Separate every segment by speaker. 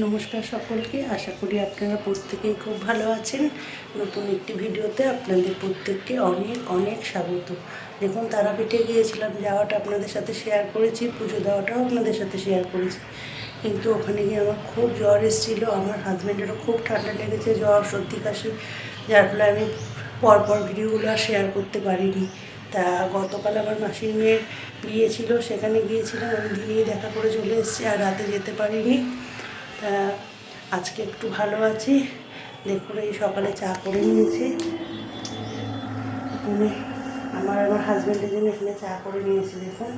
Speaker 1: নমস্কার সকলকে, আশা করি আপনারা প্রত্যেকেই খুব ভালো আছেন। নতুন একটি ভিডিওতে আপনাদের প্রত্যেককে অনেক অনেক স্বাগত। দেখুন, তারাপীঠে গিয়েছিলাম, যাওয়াটা আপনাদের সাথে শেয়ার করেছি, পুজো দেওয়াটাও আপনাদের সাথে শেয়ার করেছি। কিন্তু ওখানে গিয়ে আমার খুব জ্বর এসেছিলো, আমার হাজব্যান্ডেরও খুব ঠান্ডা লেগেছে, জ্বর সর্দি কাশি, যার ফলে আমি পরপর ভিডিওগুলো আর শেয়ার করতে পারিনি। তা গতকাল আমার মাসির মেয়ের বিয়ে ছিল, সেখানে গিয়েছিলাম, আমি দিনেই দেখা করে চলে এসেছি, আর রাতে যেতে পারিনি। তা আজকে একটু ভালো আছি। দেখুন, এই সকালে চা করে নিয়েছি, এখানে আমার হাজব্যান্ডের জন্য এখানে চা করে নিয়েছি। দেখুন,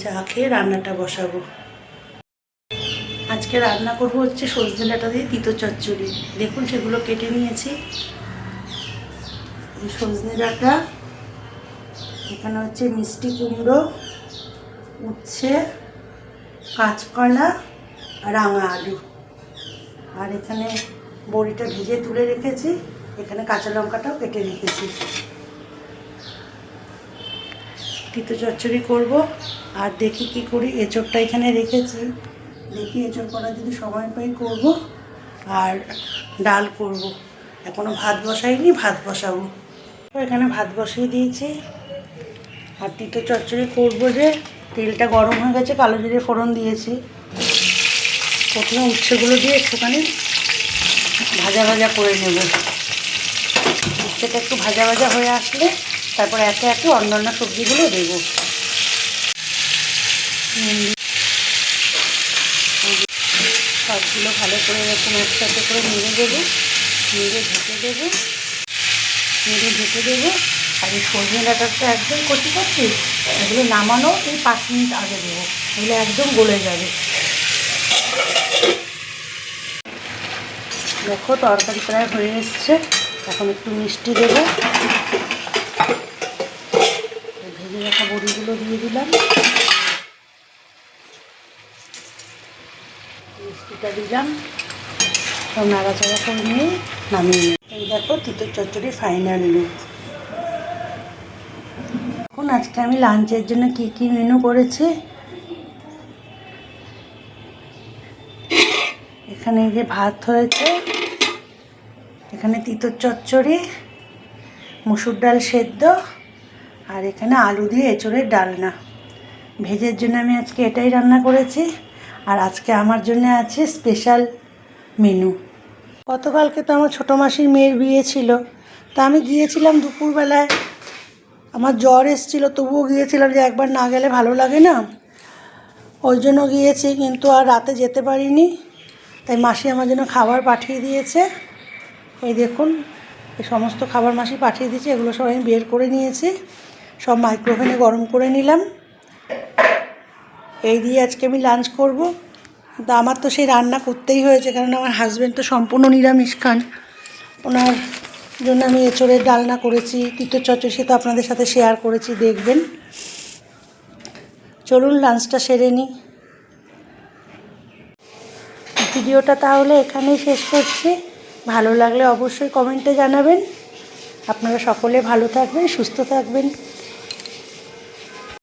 Speaker 1: চা খেয়ে রান্নাটা বসাবো। আজকে রান্না করবো হচ্ছে সজনে ডাঁটা দিয়ে তিতো চচ্চড়ি। দেখুন, সেগুলো কেটে নিয়েছি। সজনে ডাঁটা, এখানে হচ্ছে মিষ্টি কুমড়ো, উচ্ছে, কাঁচকলা, রাঙা আলু, আর এখানে বড়িটা ভেজে তুলে রেখেছি, এখানে কাঁচা লঙ্কাটাও কেটে রেখেছি। তিতো চচ্চড়ি করব। আর দেখি কি করি, এঁচড়টা এখানে রেখেছি, দেখি এঁচড় করা যদি সময় পাই করব। আর ডাল করব, এখনও ভাত বসাইনি, ভাত বসাবো। এখানে ভাত বসিয়ে দিয়েছি। আর তিতো চচ্চড়ি করবো, যে তেলটা গরম হয়ে গেছে, কালো জিরে ফোড়ন দিয়েছি। প্রথমে উচ্ছেগুলো দিয়ে একটুখানি ভাজা ভাজা করে নেব। উচ্ছেটা একটু ভাজা ভাজা হয়ে আসলে তারপর একে একে অন্যান্য সবজিগুলো দেব। সবগুলো ভালো করে এরকম একসাথে করে নেড়ে দেবো, নেড়ে ঢেকে দেবো, আর এই সজনে ডাঁটাটা একদম কচি কচি, এগুলো নামানো এই 5 মিনিট আগে দেবো, এগুলো একদম গলে যাবে। দেখো, তরকারি প্রায় হয়ে এসছে। এখন একটু মিষ্টি দেবো, ভেজে রাখা বড়িগুলো দিয়ে দিলাম, মিষ্টিটা দিলাম, সব নাড়াচাড়া করে নিয়ে নামিয়ে নিই। এই দেখো, তিতো চচ্চড়ি ফাইনাল লুক। এখন আজকে আমি লাঞ্চের জন্য কি কি মেনু করেছি, এখানে যে ভাত হয়েছে, এখানে তিতো চচ্চড়ি, মুসুর ডাল সেদ্ধ, আর এখানে আলু দিয়ে এঁচড়ের ডালনা। ভেজের জন্য আমি আজকে এটাই রান্না করেছি। আর আজকে আমার জন্য আছে স্পেশাল মেনু। গতকালকে তো আমার ছোটো মাসির মেয়ের বিয়ে ছিল, তা আমি গিয়েছিলাম দুপুরবেলায়। আমার জ্বর এসেছিলো, তবুও গিয়েছিলাম, যে একবার না গেলে ভালো লাগে না, ওই জন্য গিয়েছি। কিন্তু আর রাতে যেতে পারিনি, তাই মাসি আমার জন্য খাবার পাঠিয়ে দিয়েছে। এই দেখুন, এই সমস্ত খাবার মাসি পাঠিয়ে দিয়েছে, এগুলো সব আমি বের করে নিয়েছি, সব মাইক্রোওভেনে গরম করে নিলাম। এই দিয়ে আজকে আমি লাঞ্চ করব। কিন্তু আমার তো সেই রান্না করতেই হয়েছে, কারণ আমার হাজব্যান্ড তো সম্পূর্ণ নিরামিষ খান। ওনার জন্য আমি এঁচড়ের ডালনা করেছি, তিতো চচ্চড়ি, সে তো আপনাদের সাথে শেয়ার করেছি, দেখবেন। চলুন লাঞ্চটা সেরে নিই। ভিডিওটা তাহলে এখানেই শেষ করছি। ভালো লাগলে অবশ্যই কমেন্টে জানাবেন। আপনারা সকলে ভালো থাকবেন, সুস্থ থাকবেন।